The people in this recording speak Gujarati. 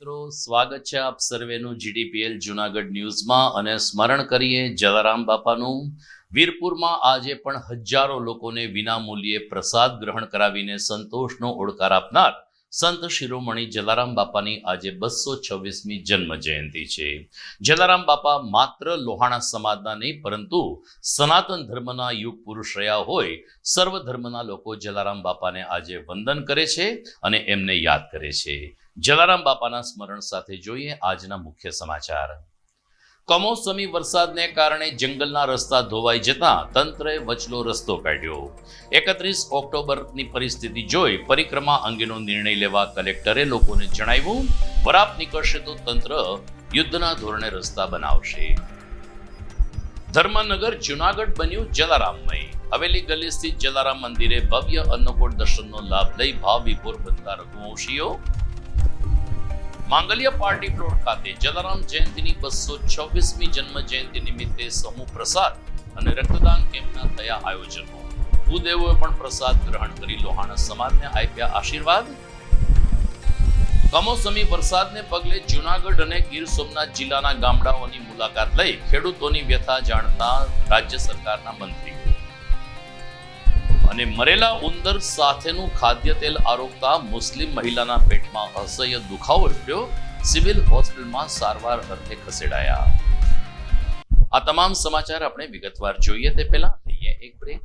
મિત્રો, સ્વાગત છે આપ સર્વેનું જીડીપીએલ જૂનાગઢ ન્યૂઝમાં અને સ્મરણ કરીએ જલારામ બાપાનું। વીરપુરમાં આજે પણ હજારો લોકોને વિનામૂલ્યે પ્રસાદ ગ્રહણ કરાવીને સંતોષનો ઓળકાર આપનાર સંત શિરોમણી જલારામ બાપાની આજે 226મી જન્મ જયંતિ છે। જલારામ બાપા માત્ર લોહાણા સમાજના નહીં પરંતુ સનાતન ધર્મના યુગ પુરુષ રહ્યા હોય સર્વ ધર્મના લોકો જલારામ બાપાને આજે વંદન કરે છે અને એમને યાદ કરે છે। જલારામ બાપાના સ્મરણ સાથે જોઈએ આજના મુખ્ય સમાચાર। કમોસમી વરસાદને કારણે જંગલના રસ્તા ધોવાઈ જતા તંત્રએ વચલો રસ્તો કાઢ્યો। 31 ઓક્ટોબરની પરિસ્થિતિ જોઈ પરિક્રમા અંગેનો નિર્ણય લેવા કલેક્ટરે લોકોને જણાવ્યું, વરાપ નીકળશે તો તંત્ર યુદ્ધના ધોરણે રસ્તા બનાવશે। ધર્મનગર જૂનાગઢ બન્યું જલારામમય। હવેલી ગલી સ્થિત જલારામ મંદિરે ભવ્ય અન્નકૂટ દર્શનનો લાભ લઈ ભાવ વિભોર બનતા રઘુવંશીઓ। માંગલ્ય પાર્ટી પ્લોટ ખાતે જલારામ જયંતિની 226મી જન્મ જયંતિ નિમિત્તે સમૂહ પ્રસાદ અને રક્તદાન કેમ્પના થયા આયોજનો। ભૂદેવોએ પણ પ્રસાદ ગ્રહણ કરી લોહાણા સમાજને આપ્યા આશીર્વાદ। કમોસમી વરસાદને પગલે જૂનાગઢ અને ગીર સોમનાથ જિલ્લાના ગામડાઓની મુલાકાત લઈ ખેડૂતોની વ્યથા જાણતા રાજ્ય સરકારના મંત્રીઓ અને મરેલા ઉંદર સાથેનું ખાદ્ય તેલ આરોગતા મુસ્લિમ મહિલાના પેટમાં અસહ્ય દુખાવો ઉઠ્યો, સિવિલ હોસ્પિટલમાં સારવાર અર્થે ખસેડાયા। આ તમામ સમાચાર આપણે વિગતવાર જોઈએ તે પહેલા લઈએ એક બ્રેક।